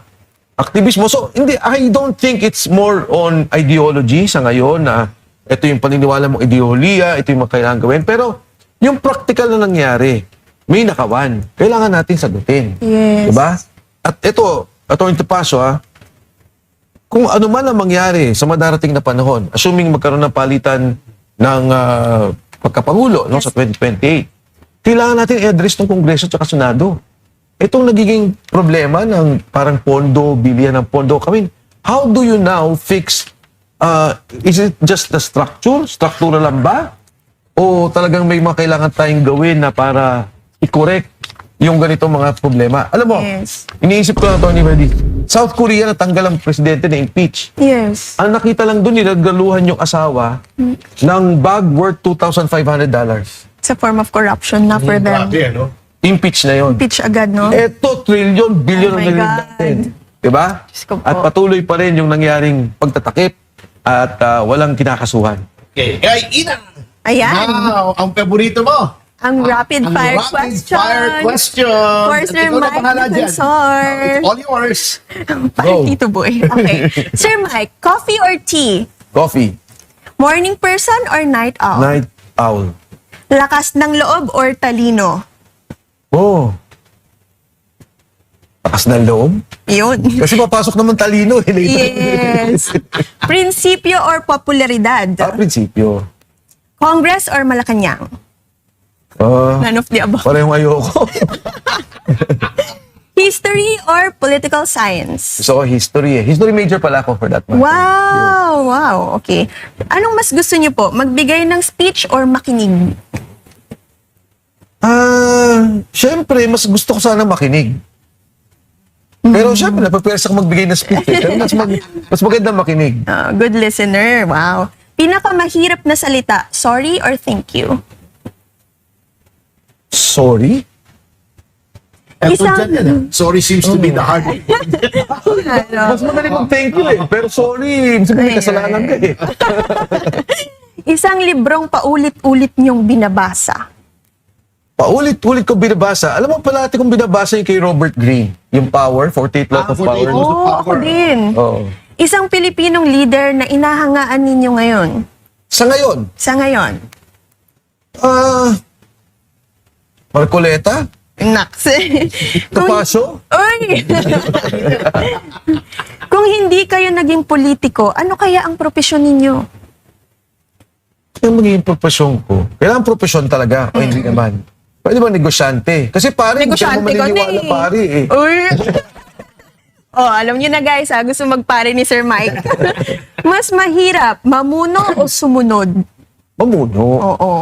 aktivismo. So, hindi, I don't think it's more on ideology sa ngayon na ito yung paniniwala mong ideolohiya, ito yung mga kailangan gawin. Pero, yung practical na nangyari, may nakawan. Kailangan natin sagutin. Yes. Diba? At ito, Atty. Topacio, kung ano man ang mangyari sa madarating na panahon, assuming magkaroon ng palitan ng pagkapangulo no, sa 2028, kailangan natin i-address ng Kongreso at Senado. Itong nagiging problema ng parang pondo, bilihan ng pondo. I mean, how do you now fix, is it just the structure? Struktura lang ba? O talagang may mga kailangan tayong gawin na para i-correct yung ganitong mga problema? Alam mo, Yes. iniisip ko lang, Tony Verdi, South Korea natanggal ang presidente na impeach. Yes. Ang nakita lang doon, nilagaluhan yung asawa ng bag worth $2,500. It's a form of corruption na for them. Grabe, ano? Impeach na yon. Pitch agad, no? Eto, trillion, billion Oh ang my narinig God. natin. Diba? Diyos ko po. At patuloy pa rin yung nangyaring pagtatakip at walang kinakasuhan. Okay. Ay, Ina! Ayan. Wow, ang paborito mo. Ang rapid Ang fire rapid question. fire question. For At Sir ikaw na Mike bahala dyan. Defensor. It's all yours. Parang Tito Boy. Okay. Sir Mike, coffee or tea? Coffee. Morning person or night owl? Night owl. Lakas ng loob or talino? Oh. Takas ng loob. Yun. Kasi papasok naman talino eh. Later. Yes. Prinsipyo or popularidad? Prinsipyo. Congress or Malacanang? None of the above. Parehong ayoko. History or political science? Gusto ko history eh. History major pala ako for that matter. Wow! Wow, okay. Anong mas gusto niyo po? Magbigay ng speech or makinig? Siyempre, mas gusto ko sana makinig. Pero siyempre, napapersa ko magbigay ng speech eh. Pero mas maganda makinig. Good listener, wow. Pinakamahirap na salita, sorry or thank you? Sorry? Eto Isang- dyan yan, sorry seems to be the hard one. Mas madali mag-thank you eh. Pero sorry, sabi may kasalanan ka eh. Isang librong paulit-ulit niyong binabasa. Paulit-ulit ko binabasa. Alam mo, palati kong binabasa yung kay Robert Greene. Yung Power, 48 Laws of 48 Power. Laws of Ako din. Oo. Isang Pilipinong leader na inahangaan ninyo ngayon. Sa ngayon, Sa ngayon. Marcoleta? Naks. Capacio? Uy! Kung hindi kayo naging politiko, ano kaya ang propesyon ninyo? Yung magiging profesyon ko. Kailangan profesyon talaga o hindi naman. Pwede ba negosyante? Kasi pare, hindi ka Negosyante naman ka na maniniwala eh. pare eh. Uy! Oh, alam niyo na guys, gusto magpare ni Sir Mike. Mas mahirap, mamuno o sumunod? Mamuno. Oo.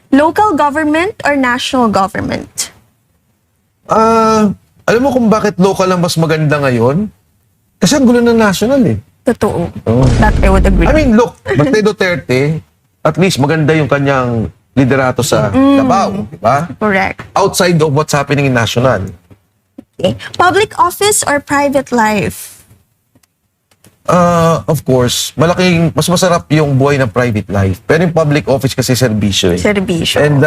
Local government or national government? Alam mo kung bakit local ang mas maganda ngayon? Kasi ang gulo ng national eh. Totoo. Oo. That I would agree. I mean, look, Bante Duterte, at least maganda yung kanyang liderato sa Davao, di ba? Correct. Outside of what's happening in national. Okay. Public office or private life? Of course, mas masarap yung buhay ng private life. Pero yung public office kasi serbisyo eh. Serbisyo. And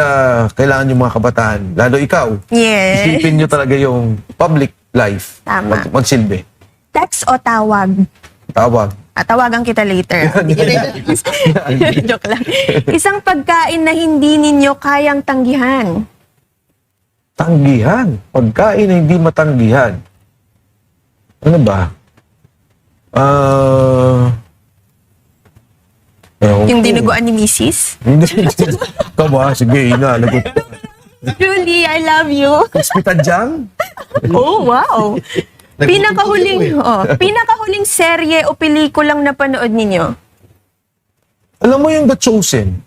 kailangan yung mga kabataan, lalo ikaw, Yes. isipin nyo talaga yung public life. Tama. Magsilbi. Text o tawag? Tawag. Tawagan kita later. Joke lang. Isang pagkain na hindi ninyo kayang tanggihan. Tanggihan. Pagkain na hindi matanggihan. Ano ba? Yung dinuguan ni Mrs. Hindi. Tama, sige, ina. Lagot. Julie, I love you. Hospital Oh, wow. Pinakahuling serye o pelikulang napanood ninyo? Alam mo yung The Chosen?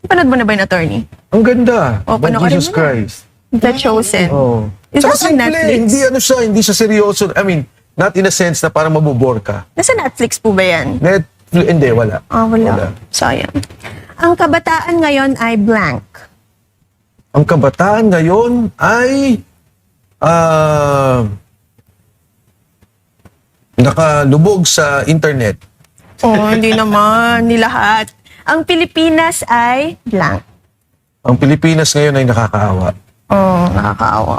Panood mo na ba yung attorney? Ang ganda. Oh, By panoorin Jesus mo na. Christ. The Chosen. Oh. Is Saka that on simple, Netflix? hindi siya seryoso. I mean, not in a sense na parang mabubore ka. Nasa Netflix po ba yan? Hindi, wala. Wala. Sayang. Ang kabataan ngayon ay blank. Ang kabataan ngayon ay nakalubog sa internet. Oh, hindi naman. Ni lahat. Ang Pilipinas ay blank. Ang Pilipinas ngayon ay nakakaawa. Oh, nakakaawa.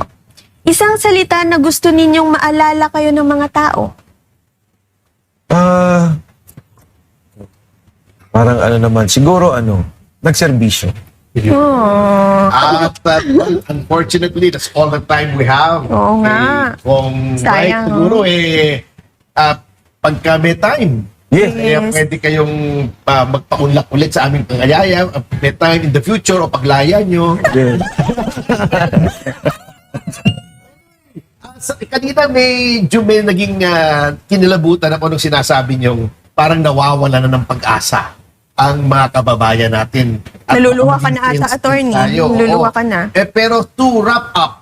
Isang salita na gusto ninyong maalala kayo ng mga tao. Parang ano naman, siguro nagserbisyo. Oh, Well, unfortunately, that's all the time we have. Oo nga. Kung Sayang, siguro pagka may time, Yes. kaya pwede kayong magpaunlak ulit sa aming pangayaya, may time in the future o paglaya nyo. Yes. Kanina may naging kinilabutan ako nung sinasabi nyo, parang nawawala na ng pag-asa ang mga kababayan natin. At Naluluwa ka magiging na ata, sensitive attorney. tayo. Naluluwa Oo. ka na. Pero to wrap up,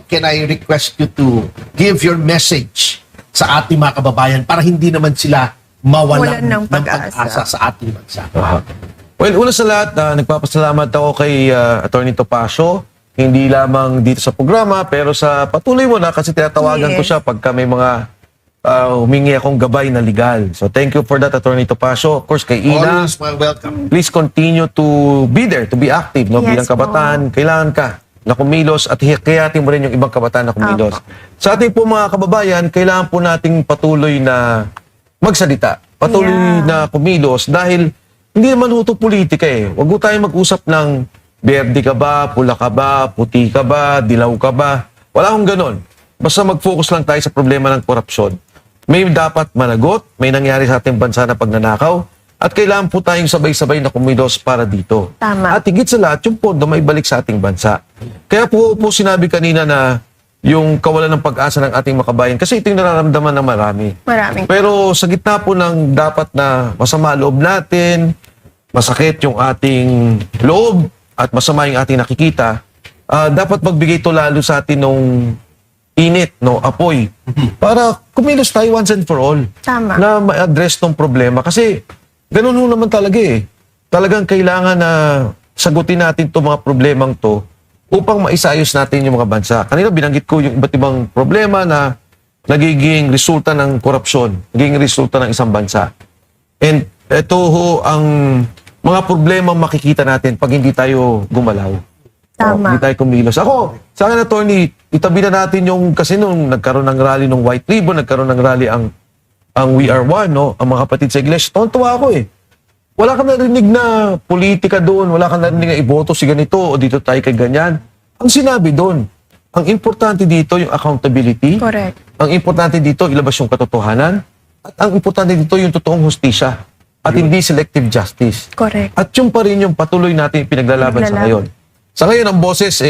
can I request you to give your message sa ating mga kababayan para hindi naman sila mawalan Walan ng ng pag-asa. pag-asa sa ating bansa. Well, una sa lahat, nagpapasalamat ako kay Attorney Topacio. Hindi lamang dito sa programa, pero sa patuloy mo na kasi tinatawagan ko Yes. siya pagka may mga humingi akong gabay na legal. So thank you for that, Attorney Topacio. Of course, kay Ina, Always welcome. please continue to be there, to be active. No? Yes Bilang kabataan, kailangan ka na kumilos at hikayatin mo rin yung ibang kabataan na kumilos. Sa ating po mga kababayan, kailangan po nating patuloy na magsalita. Patuloy Yeah. na kumilos dahil hindi naman ito politika eh. Huwag po tayong mag-usap ng berde ka ba, pula ka ba, puti ka ba, dilaw ka ba. Wala akong ganon. Basta mag-focus lang tayo sa problema ng korupsyon. May dapat managot, may nangyari sa ating bansa na pagnanakaw, at kailangan po tayong sabay-sabay na kumilos para dito. Tama. At higit sa lahat, yung pondo may balik sa ating bansa. Kaya po sinabi kanina na yung kawalan ng pag-asa ng ating makabayan. Kasi ito yung nararamdaman ng marami. Maraming. Pero sa gitna po ng dapat na masama loob natin, masakit yung ating loob, at masama yung ating nakikita, dapat magbigay to lalo sa atin nung init, no, apoy, para kumilos tayo once and for all. Tama. Na ma-address tong problema. Kasi ganun ho naman talaga eh. Talagang kailangan na sagutin natin itong mga problemang to upang maisayos natin yung mga bansa. Kanina binanggit ko yung iba't ibang problema na nagiging resulta ng korupsyon, nagiging resulta ng isang bansa. And ito ho ang mga problema makikita natin pag hindi tayo gumalaw. Tama. Hindi tayo kumilos. Ako, sa akin, attorney, itabi na natin yung, kasi nung nagkaroon ng rally ng White Ribbon, nagkaroon ng rally ang We Are One, no? Ang mga kapatid sa iglesia, tontuwa ako eh. Wala kang narinig na politika doon, wala kang narinig na iboto si ganito o dito tayo kay ganyan. Ang sinabi doon, ang importante dito yung accountability. Correct. Ang importante dito, ilabas yung katotohanan. At ang importante dito yung totoong hustisya. At hindi selective justice. Correct. At yung pa rin yung patuloy natin pinaglalaban sa ngayon. Sa ngayon, ang boses,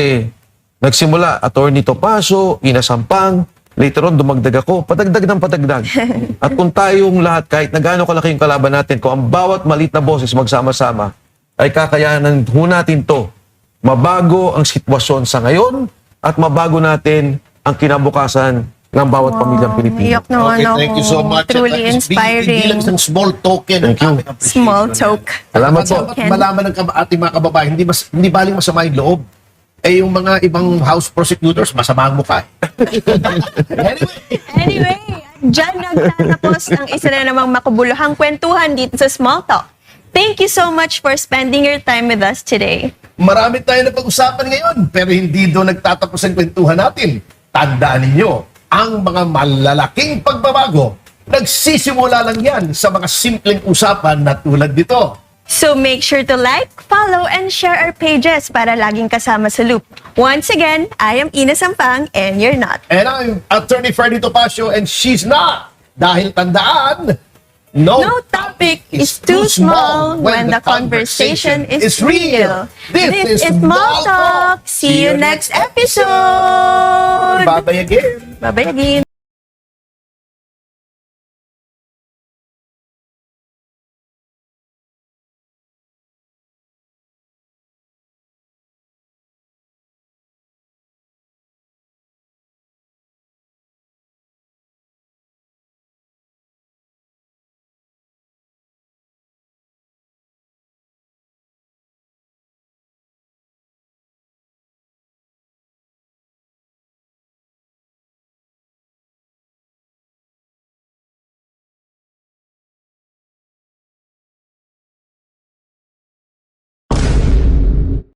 nagsimula, Attorney Topacio, Ina Sampang, later on, dumagdag ako, padagdag ng padagdag. At kung tayong lahat, kahit na gaano kalaki yung kalaban natin, kung ang bawat malit na boses magsama-sama, ay kakayanan ho natin to. Mabago ang sitwasyon sa ngayon at mabago natin ang kinabukasan ng bawat pamilyang Pilipino. Iyak naman Okay, ako. thank you so much. Truly At least Hindi inspiring. lang isang small token. Thank you. Small talk. Salamat po. Dapat malaman ng ating mga kababayan, hindi baling masama yung loob. Eh, yung mga ibang house prosecutors, masama ang mukha. Anyway, dyan nagtatapos ang isa na namang makabuluhang kwentuhan dito sa Small Talk. Thank you so much for spending your time with us today. Marami tayo na pag-usapan ngayon, pero hindi doon nagtatapos ang kwentuhan natin. Tandaan ninyo, ang mga malalaking pagbabago, nagsisimula lang yan sa mga simpleng usapan na tulad nito. So make sure to like, follow, and share our pages para laging kasama sa loop. Once again, I am Ina Sampang and you're not. And I'm Attorney Freddy Topacio and she's not. Dahil tandaan, no topic is too small when the conversation is real. This is Small Talk. See you next episode. Bye-bye again. Bye-bye again.